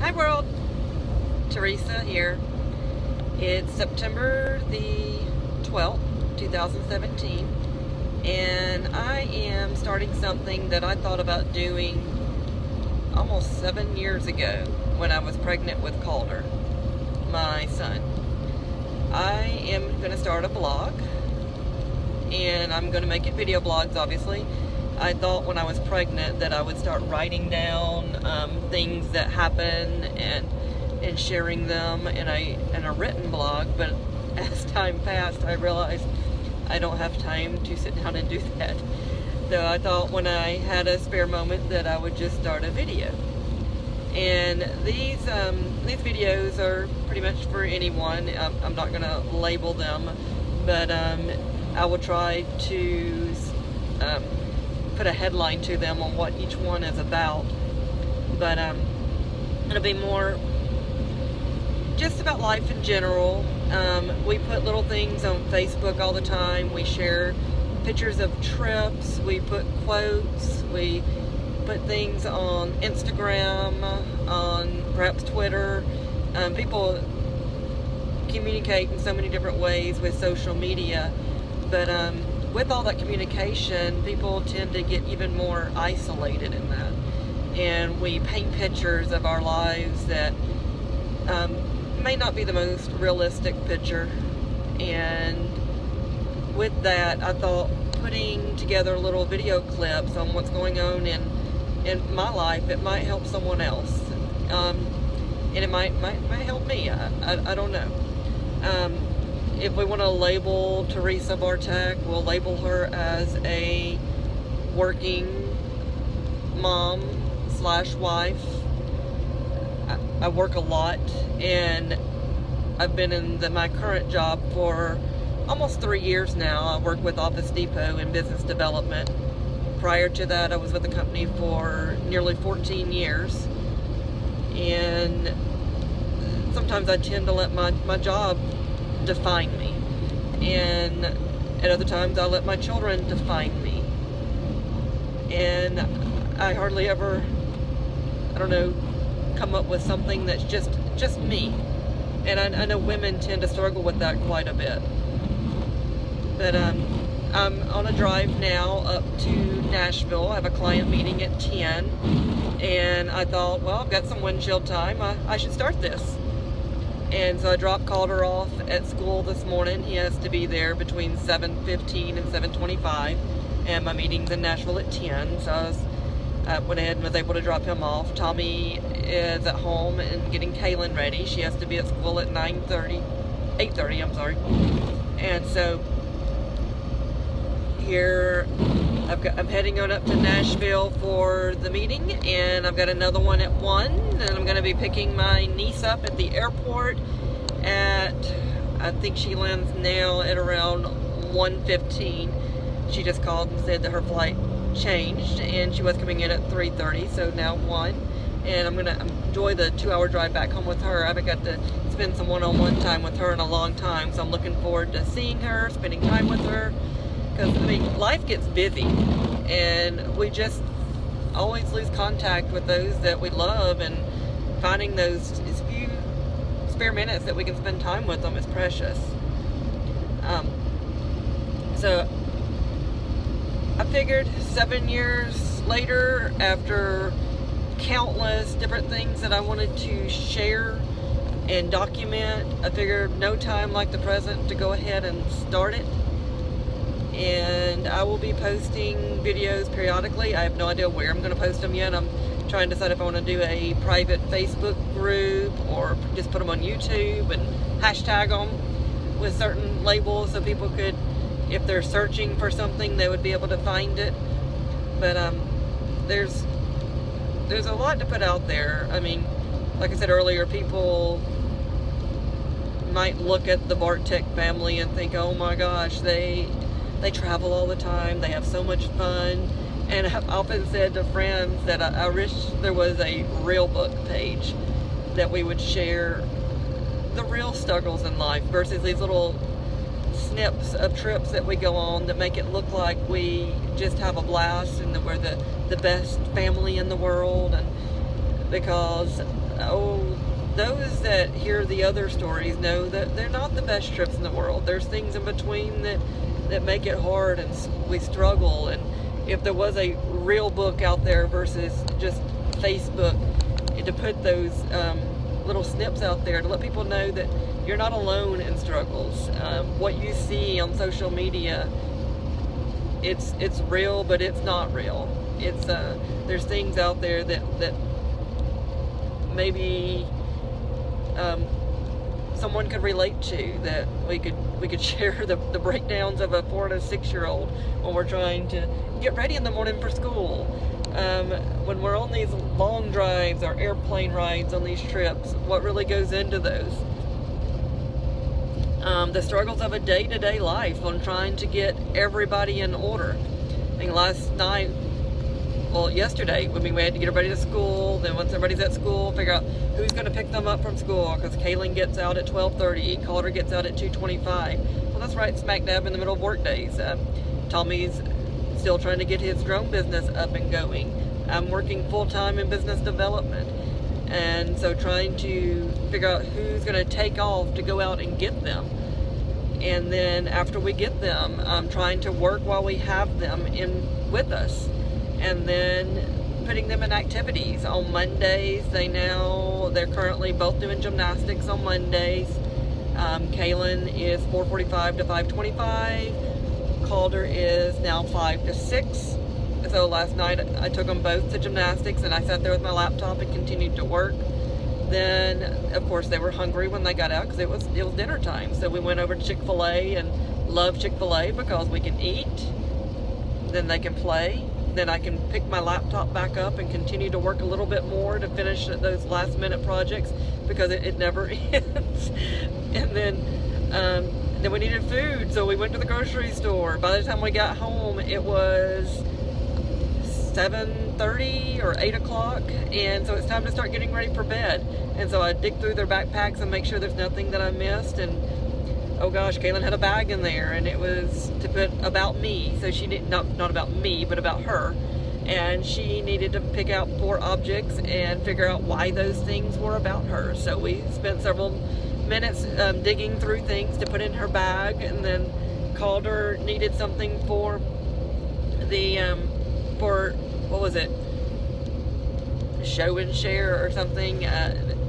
Hi world, Teresa here. It's September the 12th, 2017, and I am starting something that I thought about doing almost 7 years ago when I was pregnant with Calder, my son. I am going to start a blog, and I'm going to make it video blogs, obviously. I thought when I was pregnant that I would start writing down things that happen and sharing them in a written blog, but as time passed I realized I don't have time to sit down and do that. So I thought when I had a spare moment that I would just start a video. And these videos are pretty much for anyone. I'm not going to label them, but I will try to put a headline to them on what each one is about. But it'll be more just about life in general. We put little things on Facebook all the time. We share pictures of trips. We put quotes. We put things on Instagram, on perhaps Twitter. People communicate in so many different ways with social media, but with all that communication, people tend to get even more isolated in that. And we paint pictures of our lives that may not be the most realistic picture. And with that, I thought putting together little video clips on what's going on in my life, it might help someone else. And it might help me. I don't know. If we want to label Teresa Bartek, we'll label her as a working mom / wife. I work a lot, and I've been in my current job for almost 3 years now. I work with Office Depot in business development. Prior to that, I was with the company for nearly 14 years. And sometimes I tend to let my job define me, and at other times I let my children define me. And I hardly ever, come up with something that's just me. And I know women tend to struggle with that quite a bit. But I'm on a drive now up to Nashville. I have a client meeting at 10, and I thought, well, I've got some windshield time. I should start this. And so I dropped Calder off at school this morning. He has to be there between 7:15 and 7:25, and my meeting's in Nashville at 10. So I went ahead and was able to drop him off. Tommy is at home and getting Kaylin ready. She has to be at school at 8:30, I'm sorry. And so here I'm heading on up to Nashville for the meeting, and I've got another one at 1, and I'm going to be picking my niece up at the airport I think she lands now at around 1:15. She just called and said that her flight changed, and she was coming in at 3:30, so now 1. And I'm going to enjoy the 2-hour drive back home with her. I haven't got to spend some one-on-one time with her in a long time, so I'm looking forward to seeing her, spending time with her. Because, life gets busy, and we just always lose contact with those that we love, and finding those few spare minutes that we can spend time with them is precious. So I figured 7 years later, after countless different things that I wanted to share and document, I figured no time like the present to go ahead and start it. And I will be posting videos periodically. I have no idea where I'm going to post them yet. I'm trying to decide if I want to do a private Facebook group or just put them on YouTube and hashtag them with certain labels so people could, if they're searching for something, they would be able to find it. But there's a lot to put out there. Like I said earlier, people might look at the Bartek family and think, oh my gosh, they travel all the time, they have so much fun. And I've often said to friends that I wish there was a real book page that we would share the real struggles in life versus these little snips of trips that we go on that make it look like we just have a blast and that we're the best family in the world. And because those that hear the other stories know that they're not the best trips in the world. There's things in between that make it hard, and we struggle. And if there was a real book out there versus just Facebook, to put those little snips out there to let people know that you're not alone in struggles. What you see on social media, it's real, but it's not real. It's there's things out there that maybe someone could relate to, that we could share the breakdowns of a 4 and a 6-year-old when we're trying to get ready in the morning for school. When we're on these long drives or airplane rides on these trips, what really goes into those? The struggles of a day-to-day life on trying to get everybody in order. I think yesterday, we had to get everybody to school. Then once everybody's at school, figure out who's going to pick them up from school, because Kaylin gets out at 12:30, Calder gets out at 2:25. Well, that's right smack dab in the middle of work days. Tommy's still trying to get his drone business up and going. I'm working full-time in business development, and so trying to figure out who's going to take off to go out and get them. And then after we get them, I'm trying to work while we have them in with us, and then putting them in activities. On Mondays, they're currently both doing gymnastics on Mondays. Kaylin is 4:45 to 5:25. Calder is now 5 to 6. So last night I took them both to gymnastics, and I sat there with my laptop and continued to work. Then, of course, they were hungry when they got out because it was dinner time. So we went over to Chick-fil-A, and love Chick-fil-A because we can eat, then they can play, then I can pick my laptop back up and continue to work a little bit more to finish those last-minute projects, because it never ends. And then we needed food, so we went to the grocery store. By the time we got home, it was 7:30 or 8 o'clock, and so it's time to start getting ready for bed. And so I dig through their backpacks and make sure there's nothing that I missed. And oh gosh, Kaylin had a bag in there, and it was to put about me. So she did not about me, but about her. And she needed to pick out 4 objects and figure out why those things were about her. So we spent several minutes digging through things to put in her bag, and then Calder needed something for the what was it, show and share or something.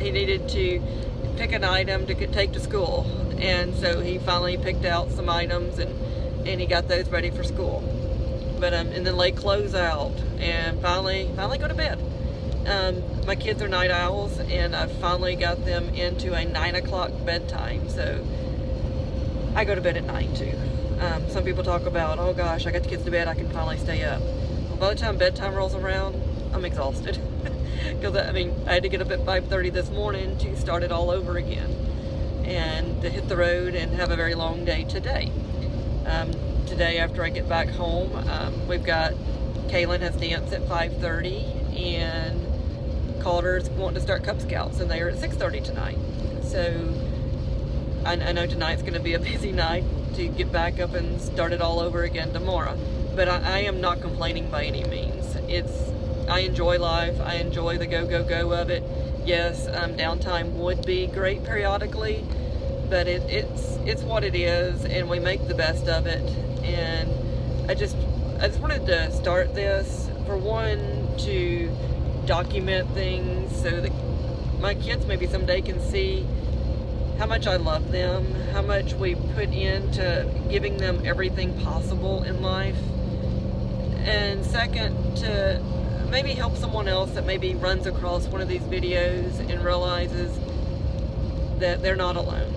He needed to pick an item to take to school, and so he finally picked out some items, and he got those ready for school. But and then lay clothes out, and finally go to bed. My kids are night owls, and I finally got them into a 9 o'clock bedtime, so I go to bed at 9 too. Some people talk about, oh gosh, I got the kids to bed, I can finally stay up. Well, by the time bedtime rolls around, I'm exhausted. Because I had to get up at 5:30 this morning to start it all over again, and to hit the road and have a very long day today. Today, after I get back home, we've got Kaylin has dance at 5:30, and Calder's wanting to start Cub Scouts, and they are at 6:30 tonight. So I know tonight's going to be a busy night to get back up and start it all over again tomorrow. But I am not complaining by any means. I enjoy life. I enjoy the go of it. Yes, downtime would be great periodically, but it's what it is, and we make the best of it. And I just wanted to start this, for one, to document things so that my kids maybe someday can see how much I love them, how much we put into giving them everything possible in life. And second, to maybe help someone else that maybe runs across one of these videos and realizes that they're not alone.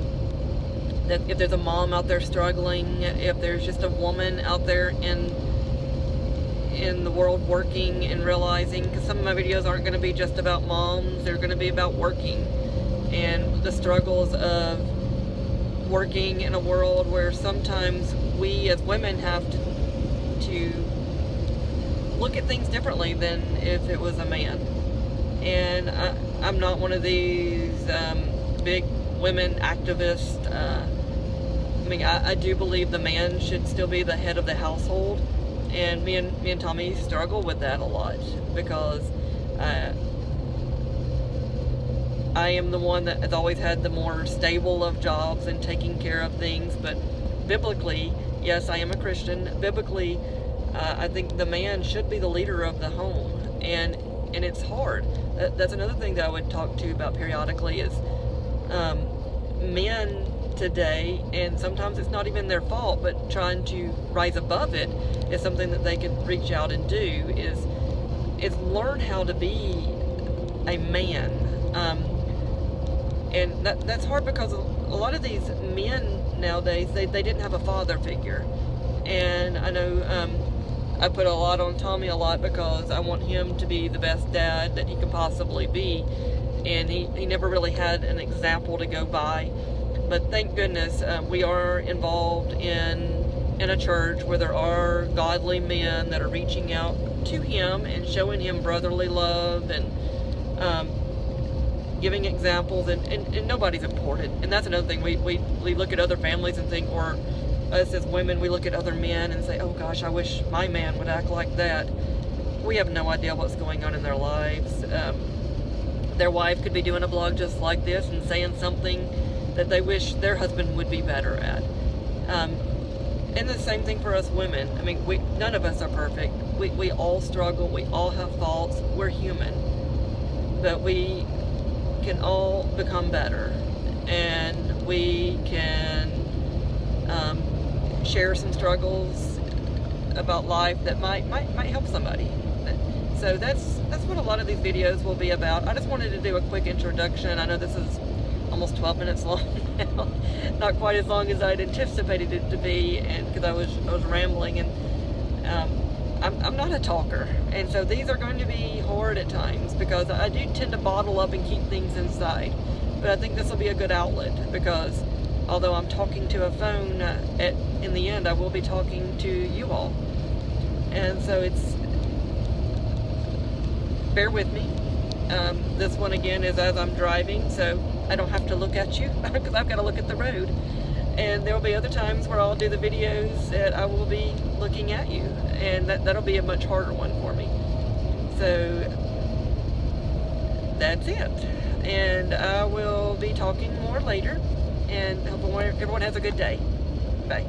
That if there's a mom out there struggling, if there's just a woman out there in the world working and realizing, because some of my videos aren't going to be just about moms, they're going to be about working and the struggles of working in a world where sometimes we as women have to look at things differently than if it was a man. And I'm not one of these big women activists. I do believe the man should still be the head of the household, and me and Tommy struggle with that a lot, because I am the one that has always had the more stable of jobs and taking care of things, but biblically, yes, I am a Christian. Biblically, I think the man should be the leader of the home, and it's hard. That's another thing that I would talk to you about periodically is men today, and sometimes it's not even their fault, but trying to rise above it is something that they can reach out and do, is learn how to be a man. And that's hard because a lot of these men nowadays, they didn't have a father figure. And I know I put a lot on Tommy a lot because I want him to be the best dad that he can possibly be. And he never really had an example to go by. But thank goodness we are involved in a church where there are godly men that are reaching out to him and showing him brotherly love and giving examples, and nobody's important. And that's another thing. We look at other families and think, or us as women, we look at other men and say, oh gosh, I wish my man would act like that. We have no idea what's going on in their lives. Their wife could be doing a blog just like this and saying something that they wish their husband would be better at. And the same thing for us women. I mean, none of us are perfect. We all struggle. We all have faults. We're human. But we can all become better. And we can share some struggles about life that might help somebody. So that's what a lot of these videos will be about. I just wanted to do a quick introduction. I know this is almost 12 minutes long now. Not quite as long as I'd anticipated it to be, and because I was rambling, and I'm not a talker, and so these are going to be hard at times because I do tend to bottle up and keep things inside. But I think this will be a good outlet because although I'm talking to a phone, in the end I will be talking to you all, and so bear with me. This one again is as I'm driving, so I don't have to look at you because I've got to look at the road. And there will be other times where I'll do the videos that I will be looking at you, and that'll be a much harder one for me. So that's it. And I will be talking more later, and hope everyone has a good day. Bye.